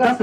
10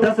10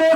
2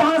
5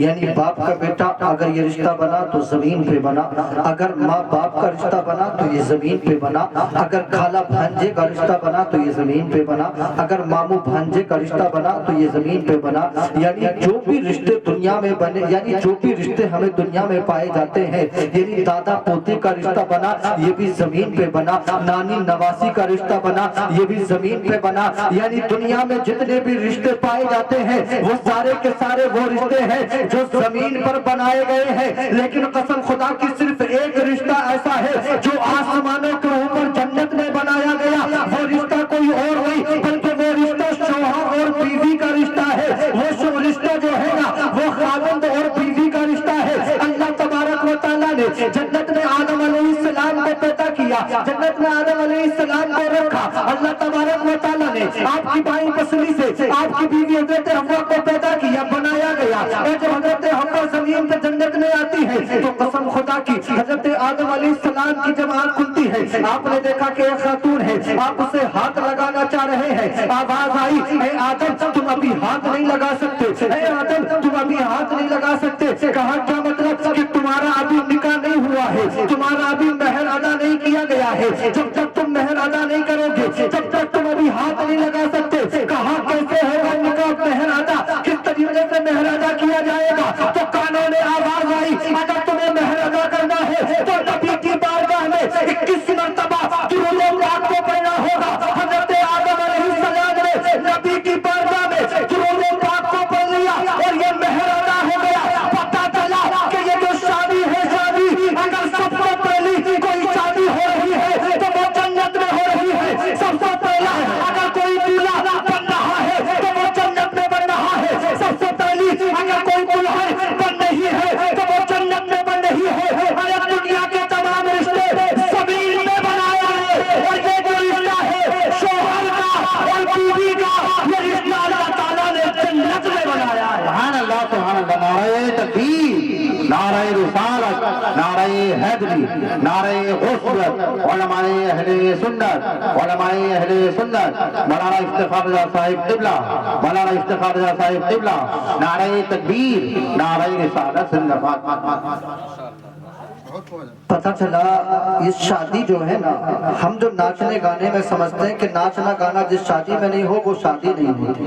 یعنی باپ کا بیٹا اگر یہ رشتہ بنا تو زمین پہ بنا، اگر ماں باپ کا رشتہ بنا تو یہ زمین پہ بنا، اگر خالہ بھانجے کا رشتہ بنا تو یہ زمین پہ بنا، اگر ماموں بھانجے کا رشتہ بنا تو یہ زمین پہ بنا۔ یعنی جو بھی رشتے دنیا میں بنے، یعنی جو بھی رشتے ہمیں دنیا میں پائے جاتے ہیں، یعنی دادا پوتے کا رشتہ بنا یہ بھی زمین پہ بنا، نانی نواسی کا رشتہ بنا یہ بھی زمین پہ بنا۔ یعنی دنیا میں جتنے بھی رشتے پائے جاتے ہیں وہ سارے کے سارے وہ رشتے ہیں جو زمین پر بنائے گئے ہیں، لیکن قسم خدا کی صرف ایک رشتہ ایسا ہے جو آسمانوں کے اوپر جنت میں بنایا گیا، وہ رشتہ کوئی اور نہیں بلکہ وہ رشتہ شوہر اور بیوی کا رشتہ ہے۔ وہ رشتہ جو ہے نا وہ خاوند اور بیوی کا رشتہ ہے۔ اللہ تبارک و تعالیٰ نے جنت میں آدم علیہ السلام کو پیدا کیا، جنت میں آدم علیہ السلام کو رکھا۔ اللہ تبارک و تعالیٰ نے آپ کی بائیں پسلی سے آپ کی بیوی حضرت حوا کو پیدا کیا، بنایا گیا۔ اور جب حضرت حوا زمین پہ جنت میں آتی ہے تو قسم خدا کی حضرت آدم علیہ السلام کی جب آنکھ کھلتی ہے، آپ نے دیکھا کہ ایک خاتون ہے، آپ اسے ہاتھ لگانا چاہ رہے ہیں، آواز آئی اے آدم تم ابھی ہاتھ نہیں لگا سکتے، اے آدم تم ابھی ہاتھ نہیں لگا سکتے۔ کہا کیا مطلب کہ تمہارا ابھی نکاح نہیں ہوا ہے، تمہارا ابھی مہر ادا نہیں کیا گیا ہے، جب تک تم مہر ادا نہیں کرو گے جب تک تم ابھی ہاتھ نہیں لگا سکتے۔ کہا کیسے ہوگا نکاح مہر ادا، کس طریقے سے مہر ادا کیا جائے گا؟ تو کانوں نے آواز آئی اگر تمہیں مہر ادا کرنا ہے تو نبی کی بارگاہ میں 21 مرتبہ درود و پاک کو پڑھنا ہوگا۔ حضرت آدم علیہ السلام نے نبی کی بارگاہ میں درود و پاک کو پڑھ لیا اور یہ مہر ادا ہو گیا۔ پتہ چلا کہ یہ جو شادی ہے، شادی اگر سب سے پہلی کوئی شادی ہو رہی ہے تو وہ جنت میں ہو رہی ہے۔ سب سے پہلا اگر کوئی دولہا بن رہا ہے تو وہ جنت میں بن رہا ہے۔ سب سے پہلی اگر کوئی دلہن بن رہی ہے تو وہ جنت میں بن رہی ہے۔ ارے دنیا کے تمام رشتے زمین میں بنایا ہے، اور یہ جو رشتہ ہے شوہر کا اور بیوی کا، یہ رشتہ اللہ تعالیٰ نے جنت میں بنایا ہے۔ سبحان اللہ سبحان اللہ، نعرہ تکبیر، نعرہ رسالت، نعرہ حیدری، نعرہ غسلت، علماء اہل سنت، علماء اہل سنت، مولانا افتخار رضا صاحب قبلہ، مولانا افتخار رضا صاحب قبلہ، نعرہ تکبیر، نعرہ رسالت زندہ باد۔ پتہ چلا یہ شادی جو ہے نا، ہم جو ناچنے گانے میں سمجھتے ہیں کہ ناچنا گانا جس شادی میں نہیں ہو وہ شادی نہیں ہوتی۔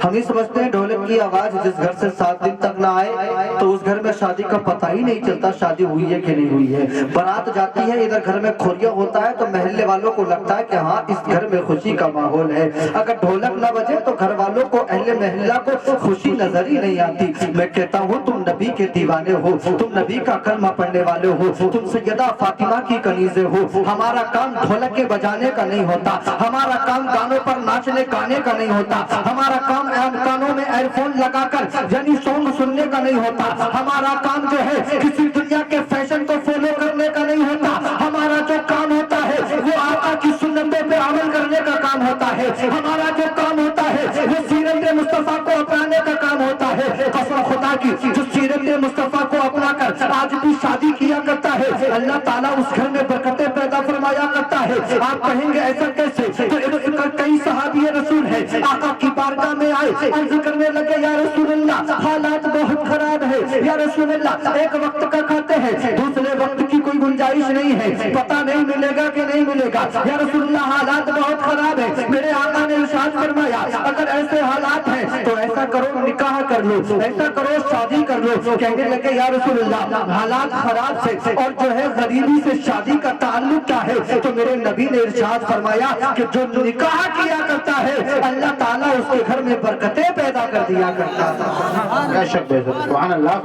ہم ہی سمجھتے ہیں ڈھولک کی آواز جس گھر سے 7 دن تک نہ آئے تو اس گھر میں شادی کا پتہ ہی نہیں چلتا شادی ہوئی ہے کہ نہیں ہوئی ہے۔ برات جاتی ہے، ادھر گھر میں کھوریا ہوتا ہے تو محلے والوں کو لگتا ہے کہ ہاں اس گھر میں خوشی کا ماحول ہے۔ اگر ڈھولک نہ بجے تو گھر والوں کو، اہل محلہ کو خوشی نظر ہی نہیں آتی۔ میں کہتا ہوں تم نبی کے دیوانے ہو، تم نبی کا کلمہ پڑھنے والے ہو، تم سیدہ فاطمہ کی کنیزیں ہو۔ ہمارا کام ڈھولک کے بجانے کا نہیں ہوتا، ہمارا کام گانوں پر ناچنے گانے کا نہیں ہوتا، ہمارا کام کانوں میں ایئر فون لگا کر یعنی سونگ سننے کا نہیں ہوتا، ہمارا کام جو ہے کسی دنیا کے فیشن کو فالو کرنے کا نہیں ہوتا۔ ہمارا جو کام ہوتا ہے وہ آقا کی سنتوں پہ عمل کرنے کا کام ہوتا ہے، ہمارا جو کام ہوتا ہے وہ سیرت مصطفیٰ کو اپنانے کا کام ہوتا ہے۔ قسم خدا کی جو سیرت مصطفیٰ کو اپنا کر آج بھی شادی کیا کرتا ہے، اللہ تعالیٰ اس گھر میں برکتیں پیدا فرمایا کرتا ہے۔ آپ کہیں گے ایسا کیسے؟ تو کئی صحابی رسول ہیں آقا کی بارگاہ میں آئے، عرض کرنے لگے یا رسول اللہ حالات بہت خراب ہے، یا رسول اللہ ایک وقت کا کھاتے ہیں دوسرے وقت کی کوئی گنجائش نہیں ہے، پتہ نہیں ملے گا کہ نہیں ملے گا، یا رسول اللہ حالات بہت خراب ہے۔ میرے آقا نے ارشاد فرمایا اگر ایسے حالات ہیں تو ایسا کرو نکاح کر لو، ایسا کرو شادی کر لو۔ کہنے لگے یا رسول اللہ حالات خراب سے اور جو ہے غریبی سے شادی کا تعلق کیا ہے؟ تو میرے نبی نے ارشاد فرمایا کہ جو نکاح کیا کرتا ہے اللہ تعالیٰ اس کے گھر میں برکتیں پیدا کر دیا کرتا ہے۔ سبحان اللہ۔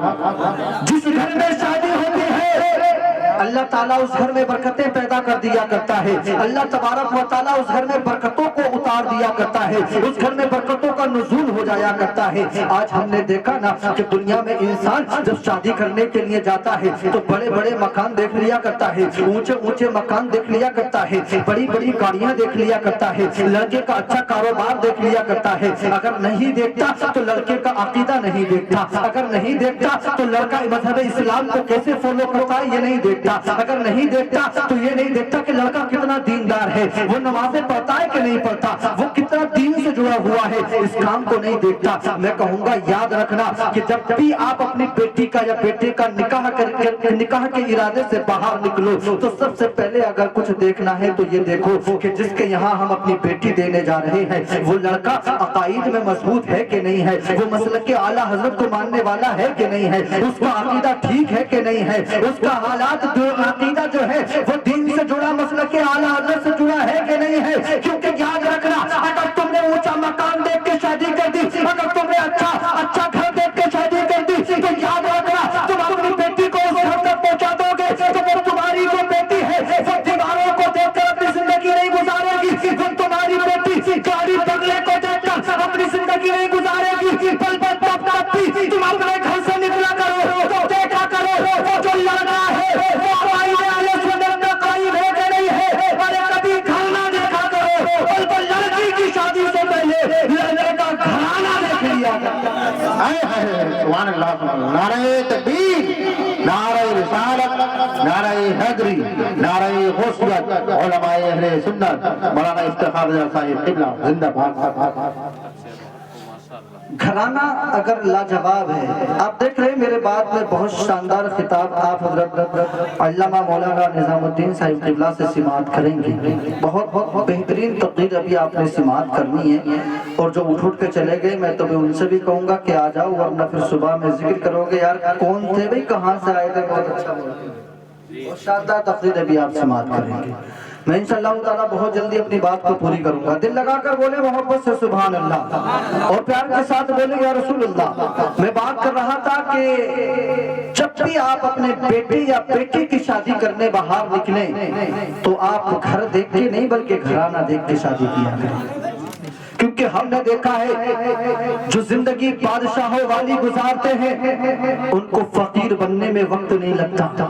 جس گھر میں شادی ہوتی ہے اللہ تعالیٰ اس گھر میں برکتیں پیدا کر دیا کرتا ہے، اللہ تبارک و تعالیٰ اس گھر میں برکتوں کو اتار دیا کرتا ہے، اس گھر میں برکتوں کا نزول ہو جایا کرتا ہے۔ آج ہم نے دیکھا نا کہ دنیا میں انسان جب شادی کرنے کے لیے جاتا ہے تو بڑے بڑے مکان دیکھ لیا کرتا ہے، اونچے اونچے مکان دیکھ لیا کرتا ہے، بڑی بڑی گاڑیاں دیکھ لیا کرتا ہے، لڑکے کا اچھا کاروبار دیکھ لیا کرتا ہے۔ اگر نہیں دیکھتا تو لڑکے کا عقیدہ نہیں دیکھتا، اگر نہیں دیکھتا تو لڑکا مذہب اسلام کو کیسے فالو کرتا ہے یہ نہیں دیکھتا۔ اگر نہیں دیکھتا تو یہ نہیں دیکھتا کہ لڑکا کتنا دیندار ہے، وہ نمازیں پڑھتا ہے کہ نہیں پڑھتا، وہ کتنا دین سے جڑا ہوا ہے، اس کام کو نہیں دیکھتا۔ میں کہوں گا یاد رکھنا کہ جب بھی آپ اپنی بیٹی کا یا بیٹے کا نکاح کے ارادے سے باہر نکلو تو سب سے پہلے اگر کچھ دیکھنا ہے تو یہ دیکھو کہ جس کے یہاں ہم اپنی بیٹی دینے جا رہے ہیں وہ لڑکا عقائد میں مضبوط ہے کہ نہیں ہے، وہ مسلک اعلیٰ حضرت کو ماننے والا ہے کہ نہیں ہے، اس کا عقیدہ ٹھیک ہے کہ نہیں ہے، اس کا حالات عقیدہ جو ہے وہ دین سے جڑا مسلک اعلیٰ حضرت سے جڑا ہے کہ نہیں ہے۔ کیونکہ یاد رکھنا اگر تم نے اونچا مکان دیکھ کے شادی کر دی، اگر تم نے اچھا گھر دیکھ کے شادی کر دی تو یاد رکھنا تم اپنی بیٹی کو اس گھر تک پہنچا دو گے تو وہ تمہاری جو بیٹی ہے وہ دیواروں کو دیکھ کر اپنی زندگی نہیں گزارے گی، وہ تمہاری بیٹی گاڑی بنگلے کو دیکھ کر اپنی زندگی نہیں گزارے گی، بل تب بھی تم اپنے گھر سے نکلا کرو تو دیکھا کرو وہ جو لڑکا ہے وہ عقائد اہل سنت کا قائم ہے کہ نہیں ہے، اور کبھی گھر نہ دیکھا کرو بلکہ لڑکی کی شادی سے پہلے لڑکے کا گھرانہ دیکھ لیا کرو۔ سبحان اللہ، نعرہ تکبیر، نعرہ رسالت، نعرہ حیدری، نعرہ غوثیت، علماء اہل سنت، مولانا افتخار صاحب قبلہ زندہ باد۔ گھرانہ اگر لاجواب ہے، آپ دیکھ رہے ہیں میرے بعد میں بہت شاندار خطاب آپ حضرت علامہ مولانا نظام الدین صاحب قبلہ سے سماعت کریں گے، بہت بہترین تقریر ابھی آپ نے سماعت کرنی ہے، اور جو اٹھ کے چلے گئے میں تو ان سے بھی کہوں گا کہ آ جاؤ ورنہ پھر صبح میں ذکر کرو گے یار کون تھے بھئی کہاں سے آئے تھے، بہت اچھا بہت شاندار تقریر ابھی آپ سماعت کریں گے۔ میں انشاءاللہ تعالیٰ بہت جلدی اپنی بات کو پوری کروں گا، دل لگا کر بولے محبت سے سبحان اللہ، اور پیار کے ساتھ بولے یا رسول اللہ۔ میں بات کر رہا تھا کہ جب بھی آپ اپنے بیٹی یا بیٹی کی شادی کرنے باہر نکلیں تو آپ گھر دیکھ کے نہیں بلکہ گھرانہ دیکھ کے شادی کیا کریں، کیونکہ ہم نے دیکھا ہے جو زندگی بادشاہوں والی گزارتے ہیں ان کو فقیر بننے میں وقت نہیں لگتا،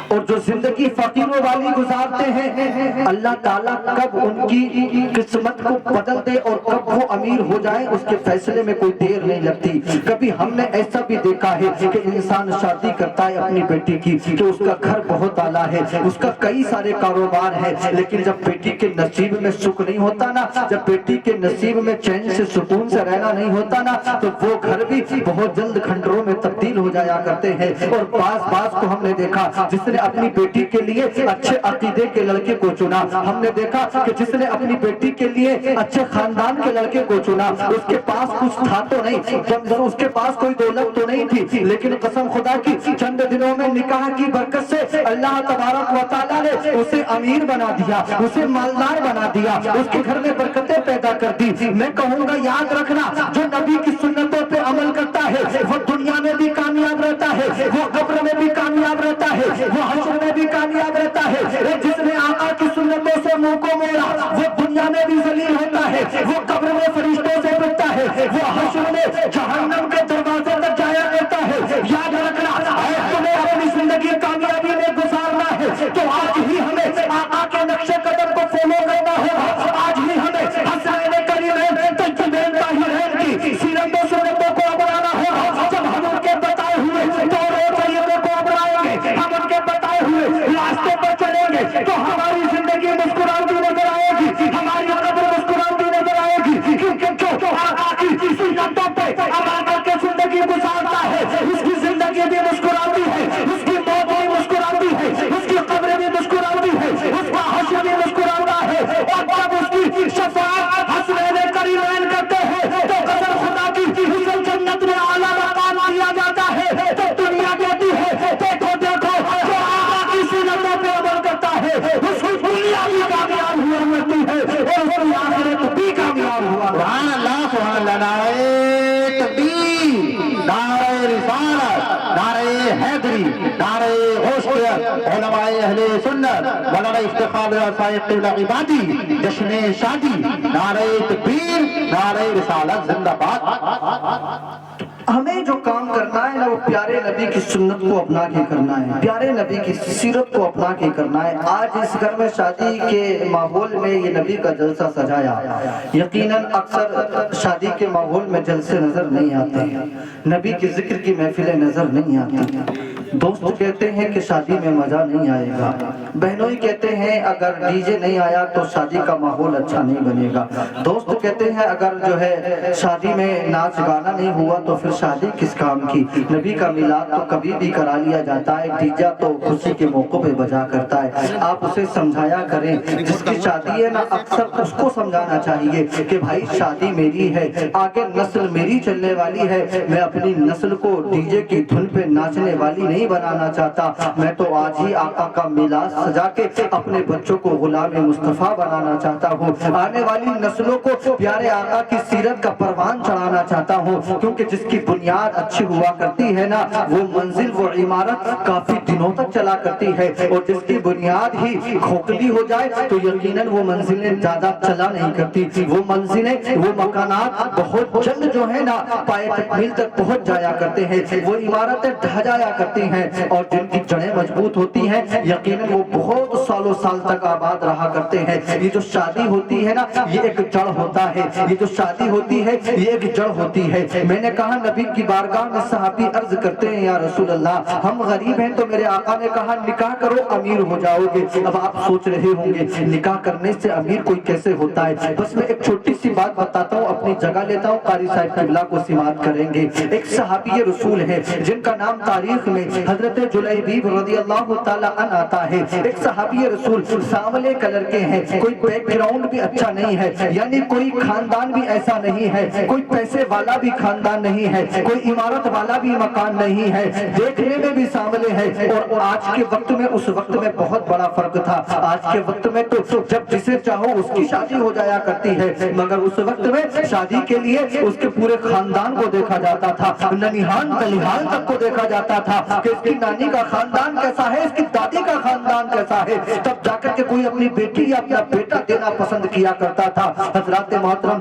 اور جو زندگی فقیروں والی گزارتے ہیں اللہ تعالیٰ کب ان کی قسمت کو بدل دے اور کب وہ امیر ہو جائیں اس کے فیصلے میں کوئی دیر نہیں لگتی۔ کبھی ہم نے ایسا بھی دیکھا ہے کہ انسان شادی کرتا ہے اپنی بیٹی کی کہ اس کا گھر بہت اعلیٰ ہے، اس کا کئی سارے کاروبار ہے، لیکن جب بیٹی کے نصیب میں سکھ نہیں ہوتا نا، جب بیٹی کے نصیب میں چین سے سکون سے رہنا نہیں ہوتا نا تو وہ گھر بھی بہت جلد کھنڈروں میں تبدیل ہو جایا کرتے ہیں۔ اور بعض کو ہم نے دیکھا جس نے اپنی بیٹی کے لیے اچھے عقیدے کے لڑکے کو چنا، ہم نے دیکھا کہ جس نے اپنی بیٹی کے لیے اچھے خاندان کے لڑکے کو چنا، اس کے پاس کچھ تھا تو نہیں، اس کے پاس کوئی دولت تو نہیں تھی، لیکن قسم خدا کی چند دنوں میں نکاح کی برکت سے اللہ تبارک و تعالیٰ نے اسے امیر بنا دیا، اسے مالدار بنا دیا، اس کے گھر میں برکتیں پیدا کر دی۔ میں کہوں گا یاد رکھنا جو نبی کی سنتوں پہ عمل کرتا ہے وہ دنیا میں بھی کامیاب رہتا ہے، وہ قبر میں بھی کامیاب رہتا ہے، وہ حشر میں بھی کامیاب رہتا ہے۔ جس نے آقا کی سنتوں سے منہ کو موڑا وہ دنیا میں بھی ذلیل ہوتا ہے، وہ قبر میں فرشتوں سے بچتا ہے، وہ حشر میں جہنم کے دروازے تک جایا کرتا ہے۔ یاد رکھنا اگر تمہیں اپنی زندگی کامیابی میں گزارنا ہے تو آج ہی ہمیں آقا کے نقش قدم کو فالو کرنا ہوگا، آج ہی ہمیں حسین کریمین تجمین طاہرین کی سیرت و سنتوں کو اپنانا ہوگا۔ جب ہم ان کے بتائے ہوئے طور و طریقوں کو اپنائیں گے، ہم ان کے بتائے ہوئے راستے پر چلیں گے تو ہماری زندگی مسکراتی نظر آئے گی، ہماری قبر مسکراتی نظر آئے گی، کیونکہ جو آقا کی سنتوں پہ عمل کر کے زندگی گزارتا ہے اس کی زندگی بھی مسکراتی ہے، اس کی موت بھی مسکراتی ہے، اس کی قبر بھی مسکراتی ہے، اس کا حشر بھی مسکراتا ہے، اور جب اس کی شفاعت حسنین کریمین کرتے ہیں تو قسم خدا کی اسے جنت میں اعلیٰ مقام دیا جاتا ہے۔ تو دنیا کہتی ہے دیکھو دیکھو جو آقا کی سنتوں پہ عمل کرتا ہے اس کی دنیا بھی کامیاب ہوا کرتی ہے اور اس کی آخرت بھی کامیاب ہوا۔ سبحان اللہ، سبحان اللہ، نعرہ تکبیر، نعرہ رسالت، نعرہ حیدری، نعرہ غوثیت، علماء اہل سنت، مولانا افتخار صاحب قبلہ عبادی، جشن شادی، نعرہ تکبیر، نعرہ رسالت زندہ باد۔ ہمیں جو کام کرنا ہے نا وہ پیارے نبی کی سنت کو اپنا کے کرنا ہے، پیارے نبی کی سیرت کو اپنا کے کرنا ہے۔ آج اس گھر میں شادی کے ماحول میں یہ نبی کا جلسہ سجایا، یقیناً اکثر شادی کے ماحول میں جلسے نظر نہیں آتے، نبی کی ذکر کی محفلیں نظر نہیں آتی، دوست کہتے ہیں کہ شادی میں مزہ نہیں آئے گا، بہنوئی کہتے ہیں اگر ڈی جے نہیں آیا تو شادی کا ماحول اچھا نہیں بنے گا، دوست کہتے ہیں اگر جو ہے شادی میں ناچ گانا نہیں ہوا تو پھر شادی کس کام کی، نبی کا میلاد تو کبھی بھی کرا لیا جاتا ہے، ڈی جے تو خوشی کے موقع پہ بجا کرتا ہے۔ آپ اسے سمجھایا کریں، جس کی شادی ہے نا اکثر اس کو سمجھانا چاہیے کہ بھائی شادی میری ہے، آگے نسل میری چلنے والی ہے، میں اپنی نسل کو ڈی جے کی دھن پہ ناچنے والی نہیں بنانا چاہتا، میں تو آج ہی آقا کا میلاد سجا کے اپنے بچوں کو غلام مصطفیٰ بنانا چاہتا ہوں، آنے والی نسلوں کو پیارے آقا کی سیرت کا پروان چڑھانا چاہتا ہوں، کیونکہ جس کی بنیاد اچھی ہوا کرتی ہے نا وہ منزل وہ عمارت کافی دنوں تک چلا کرتی ہے، اور جس کی بنیاد ہی کھوکھلی ہو جائے تو یقیناً وہ منزلیں زیادہ چلا نہیں کرتی، وہ منزلیں وہ مکانات بہت جلد جو ہے نا پائے تکمیل تک پہنچ جایا کرتے ہیں، وہ عمارتیں ڈھہ جایا کرتی ہیں، اور جن کی جڑیں مضبوط ہوتی ہیں یقیناً وہ بہت سالوں سال تک آباد رہا کرتے ہیں۔ یہ جو شادی ہوتی ہے نا یہ ایک جڑ ہوتا ہے، یہ جو شادی ہوتی ہے یہ ایک جڑ ہوتی ہے۔ میں نے کہا نبی کی بارگاہ میں صحابی عرض کرتے ہیں یا رسول اللہ ہم غریب ہیں، تو میرے آقا نے کہا نکاح کرو امیر ہو جاؤ گے۔ اب آپ سوچ رہے ہوں گے نکاح کرنے سے امیر کوئی کیسے ہوتا ہے، بس میں ایک چھوٹی سی بات بتاتا ہوں، اپنی جگہ لیتا ہوں، قاری صاحب قبلہ کو سماعت کریں گے۔ ایک صحابی رسول ہے جن کا نام تاریخ میں حضرت جلیبیب رضی اللہ تعالیٰ عنہ آتا ہے، ایک صحابی رسول سانولے کلر کے ہیں، کوئی بیک گراؤنڈ بھی اچھا نہیں ہے، یعنی کوئی خاندان بھی ایسا نہیں ہے، کوئی پیسے والا بھی خاندان نہیں ہے، کوئی عمارت والا بھی مکان نہیں ہے، دیکھنے میں بھی سانولے ہے، اور آج کے وقت میں اس وقت میں بہت بڑا فرق تھا، آج کے وقت میں تو جب جسے چاہو اس کی شادی ہو جایا کرتی ہے، مگر اس وقت میں شادی کے لیے اس کے پورے خاندان کو دیکھا جاتا تھا، ننیحال دلیحال تک کو دیکھا جاتا تھا کہ اس کی نانی کا خاندان کیسا ہے، اس کی دادی کا خاندان کیسا ہے، تب جا کر کے کوئی اپنی بیٹی یا اپنا بیٹا دینا پسند کیا کرتا تھا۔ حضرات محترم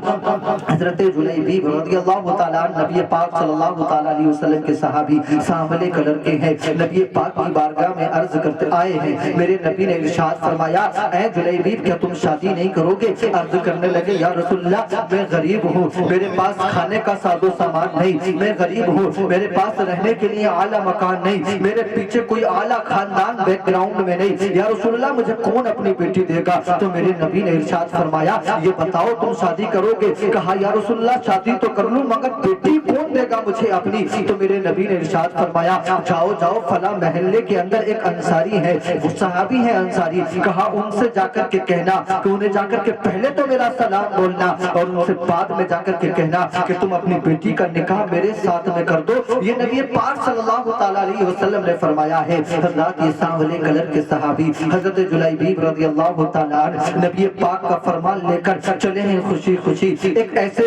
حضرت جلیبیب رضی اللہ تعالیٰ نبی پاک صلی اللہ تعالیٰ علیہ وسلم کے صحابی سانولے کلر کے ہیں، نبی پاک کی بارگاہ میں عرض کرتے آئے ہیں، میرے نبی نے ارشاد فرمایا اے جلیبیب کیا تم شادی نہیں کرو گے؟ عرض کرنے لگے یا رسول اللہ میں غریب ہوں، میرے پاس کھانے کا ساز و سامان نہیں، میں غریب ہوں، میرے پاس رہنے کے لیے اعلیٰ مکان نہیں، میرے پیچھے کوئی اعلیٰ خاندان بیک گراؤنڈ میں نہیں، یا رسول اللہ مجھے کون اپنی بیٹی دے گا؟ تو میرے نبی نے ارشاد فرمایا یہ بتاؤ تم شادی کرو گے؟ کہا یا رسول اللہ شادی تو کر لوں مگر بیٹی کون دے گا مجھے اپنی؟ تو میرے نبی نے ارشاد فرمایا جاؤ جاؤ فلاں محلے کے اندر ایک انصاری ہے، وہ صحابی ہے انصاری، کہا ان سے جا کر کے کہنا کہ انہیں جا کر کے پہلے تو میرا سلام بولنا اور ان سے بعد میں جا کر کے کہنا کہ تم اپنی بیٹی کا نکاح میرے ساتھ میں کر دو۔ یہ نبی پاک صلی اللہ تعالیٰ علیہ وسلم نے فرمایا ہے۔ حضرات یہ سانولے کلر کے صحابی حضرت جلیبیب رضی اللہ تعالیٰ عنہ نبی پاک کا فرمان لے کر چلے ہیں خوشی خوشی ایک ایسے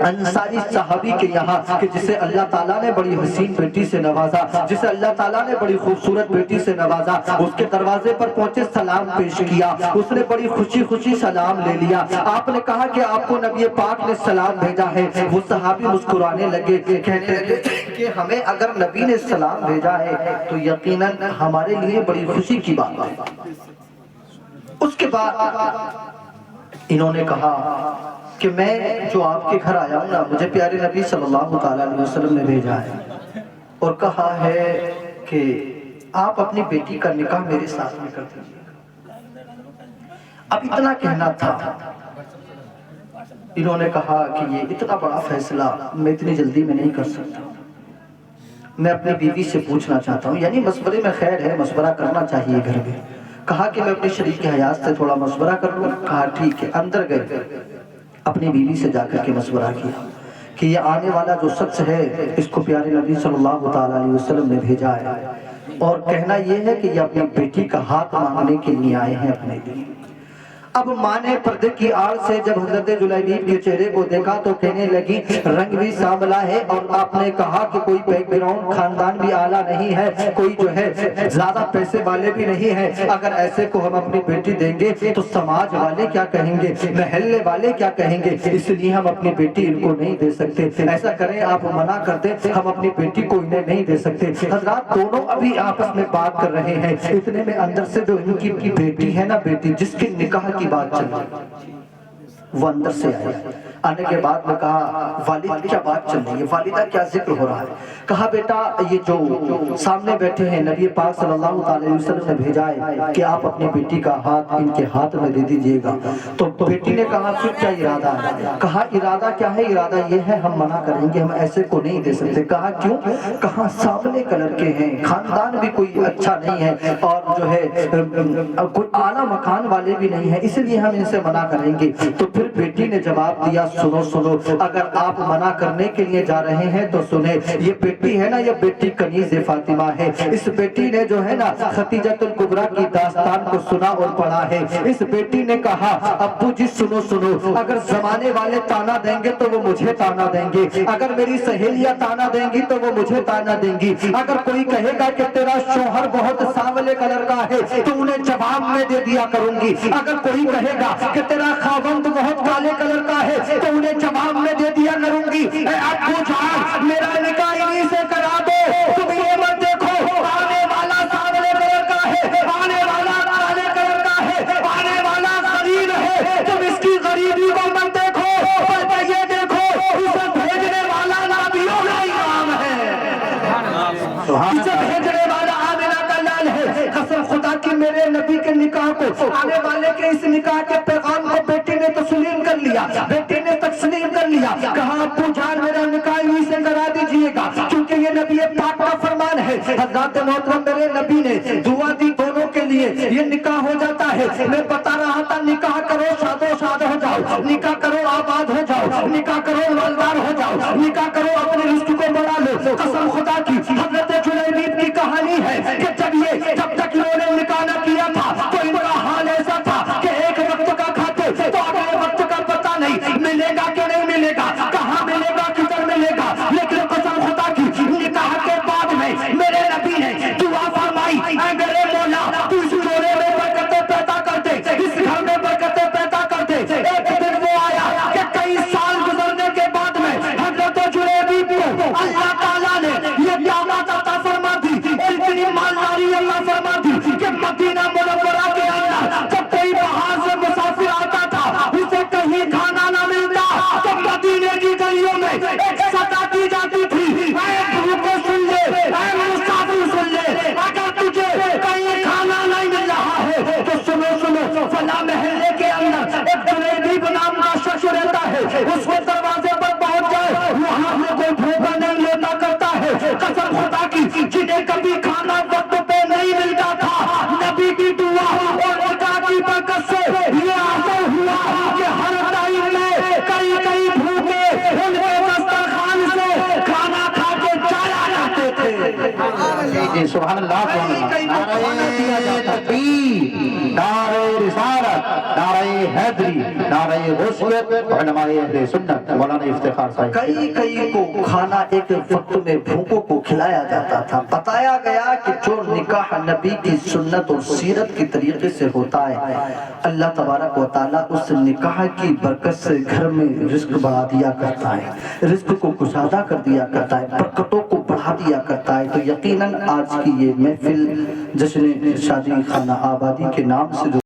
انصاری صحابی کے یہاں کہ جسے اللہ تعالیٰ نے بڑی حسین بیٹی سے نوازا، جسے اللہ تعالیٰ نے بڑی خوبصورت بیٹی سے نوازا، اس کے دروازے پر پہنچے سلام پیش کیا، اس نے بڑی خوشی خوشی سلام لے لیا، آپ نے کہا کہ آپ کو نبی پاک نے سلام بھیجا ہے، وہ صحابی مسکرانے لگے کہنے لگے کہ ہمیں اگر نبی نے سلام بھیجا ہے تو یقیناً ہمارے لیے بڑی خوشی کی بات ہے۔ اس کے بعد انہوں نے کہا کہ میں جو آپ کے گھر آیا ہوں نا مجھے پیارے نبی صلی اللہ تعالیٰ علیہ وسلم نے بھیجا ہے اور کہا ہے کہ آپ اپنی بیٹی کا نکاح میرے ساتھ میں کر دیجیے۔ اب اتنا کہنا تھا، انہوں نے کہا کہ یہ اتنا بڑا فیصلہ میں اتنی جلدی میں نہیں کر سکتا، میں اپنی بیوی سے پوچھنا چاہتا ہوں، یعنی مشورے میں خیر ہے، مشورہ کرنا چاہیے گھر میں۔ کہا کہ میں اپنی شریک حیات سے تھوڑا مشورہ کر لوں۔ کہا ٹھیک ہے، اندر گئے، اپنی بیوی سے جا کر کے مشورہ کیا کہ یہ آنے والا جو شخص ہے اس کو پیارے نبی صلی اللہ تعالیٰ علیہ وسلم نے بھیجا ہے، اور کہنا یہ ہے کہ یہ اپنی بیٹی کا ہاتھ مانگنے کے لیے آئے ہیں اپنے لیے۔ اب ماں نے پردے کی آڑ سے جب حضرت جلیبیب کے چہرے کو دیکھا تو کہنے لگی رنگ بھی سانولا ہے، اور آپ نے کہا کہ کوئی بیک گراؤنڈ خاندان بھی اعلیٰ نہیں ہے، کوئی جو ہے زیادہ پیسے والے بھی نہیں ہے، اگر ایسے کو ہم اپنی بیٹی دیں گے تو سماج والے کیا کہیں گے، محلے والے کیا کہیں گے، اس لیے ہم اپنی بیٹی ان کو نہیں دے سکتے۔ ایسا کریں آپ منع کر دیں، ہم اپنی بیٹی کو انہیں نہیں دے سکتے۔ حضرات دونوں ابھی آپس میں بات کر رہے ہیں، اتنے میں اندر سے جو ان کی بیٹی ہے نا، بیٹی جس کے نکاح کی بات چل رہی وہ اندر سے آئی۔ آنے کے بعد میں کہا والد کیا بات چل رہی ہے، والدہ کیا ذکر ہو رہا ہے؟ کہا بیٹا یہ جو سامنے بیٹھے ہیں نبی پاک صلی اللہ علیہ وسلم نے بھیجا ہے کہ آپ اپنی بیٹی کا ہاتھ ان کے ہاتھ میں دے دیجئے گا۔ تو بیٹی نے کہا پھر کیا ارادہ ہے؟ کہا ارادہ کیا ہے؟ ارادہ یہ ہے ہم منع کریں گے، ہم ایسے کو نہیں دے سکتے۔ کہا کیوں؟ کہا سامنے کلر کے ہیں، خاندان بھی کوئی اچھا نہیں ہے اور جو ہے کوئی اعلیٰ مکان والے بھی نہیں ہیں، اس لیے ہم ان سے منع کریں گے۔ تو پھر بیٹی نے جواب دیا سنو سنو، اگر آپ منع کرنے کے لیے جا رہے ہیں تو سنیں، یہ بیٹی ہے نا، یہ بیٹی کنیز فاطمہ ہے۔ اس بیٹی نے جو ہے نا خدیجۃ الکبریٰ کی داستان کو سنا اور پڑھا ہے۔ اس بیٹی نے کہا ابو جی سنو سنو، اگر زمانے والے تانا دیں گے تو وہ مجھے تانا دیں گے، اگر میری سہیلیاں تانا دیں گی تو وہ مجھے تانا دیں گی، اگر کوئی کہے گا کہ تیرا شوہر بہت سانولے کلر کا ہے تو انہیں جواب میں دے دیا کروں گی، اگر کوئی کہے گا کہ تیرا خاوند بہت کالے کلر کا ہے تو انہیں جواب میں دے دیا کروں گی۔ اے ابو جان میرا نکاح انہی سے کرا دو، تم یہ مت دیکھو آنے والا سانولے کلر کا ہے، آنے والا کالے کلر کا ہے، آنے والا غریب ہے، تم اس کی غریبی کو مت دیکھو، بلکہ یہ دیکھو اسے بھیجنے والا نبیوں کا امام ہے، اسے بھیجنے والا آمنہ کا لال ہے۔ قسم خدا کی میرے نبی کے نکاح کو، آنے والے کے اس نکاح کے پیغام کو بیٹی نے تسلیم کر لیا، بیٹی نے تسلیم کر لیا۔ کہا ابو جان میرا نکاح انہی سے کرا دیجئے گا، کیونکہ یہ نبی پاک کا فرمان ہے۔ حضرات محترم میرے نبی نے دعا دی دونوں کے لیے، یہ نکاح ہو جاتا ہے۔ میں بتا رہا تھا نکاح کرو شاد و شاد ہو جاؤ، نکاح کرو آباد ہو جاؤ، نکاح کرو مالدار ہو جاؤ، نکاح کرو اپنے رزق کو بڑھا لو۔ قسم خدا کی حضرت جلیبیب کی کہانی ہے کہ جب تک انہوں نے نکاح نہ کیا تھا تو ان کا حال ایسا تھا کہ ایک وقت کا کھاتے تو اگلے وقت کا پتہ نہیں ملے گا کہ نہیں ملے گا، کہاں ملے گا کدھر ملے گا۔ لیکن قسم خدا کی نکاح کے بعد میں میرے نبی نے دعا فرمائی اے میرے مولا تو اس جوڑے میں برکتیں پیدا کر دے، اس گھر میں برکتیں پیدا کر دے۔ ایک دن وہ آیا کہ کئی سال گزرنے کے بعد میں حضرت جلیبیب کو اللہ تعالیٰ نے یہ دعوت عطا فرما دی، اتنی مالداری اللہ فرما دی کہ مدینہ منورہ کے اندر جب کوئی باہر سے مسافر آتا تھا اسے کہیں کھانا نہ ملتا تو مدینے کی گلیوں میں ایک صدا کی جاتی تھی، اے بھوکو سن لے، اے مسافر سن لے، اگر تجھے کہیں کھانا نہیں مل رہا ہے تو سنو سنو، فلاں محلے کے اندر ایک جلیبیب نام کا شخص رہتا ہے، اس کے دروازے پر پہنچ جائے، وہاں سے کوئی بھوکا نہیں لیتا کرتا ہے۔ قسم خدا کی جنہیں کبھی کھانا وقت پہ نہیں ملتا تھا، نبی کی دعا اور نکاح کی برکت سے یہ حاصل ہوا کہ ہر ٹائم میں کئی بھوکے ان کے دسترخوان سے کھانا کھا کے چلا جاتے تھے۔ جی سبحان اللہ، نعرہ تکبیر، نعرہ رسالت، نعرہ حیدری، نعرہ غسلت، علماء اہل سنت مولانا افتخار صاحب۔ کئی کو کھانا ایک وقت میں بھوکوں کو کھلایا جاتا تھا۔ بتایا گیا کہ جو نکاح نبی کی سنت اور سیرت کی طریقے سے ہوتا ہے اللہ تبارک و تعالیٰ اس نکاح کی برکت سے گھر میں رزق بڑھا دیا کرتا ہے، رزق کو کشادہ کر دیا کرتا ہے، برکتوں کو بڑھا دیا کرتا ہے۔ تو یقیناً آج کی یہ محفل جشن شادی خانہ آبادی کے نام سے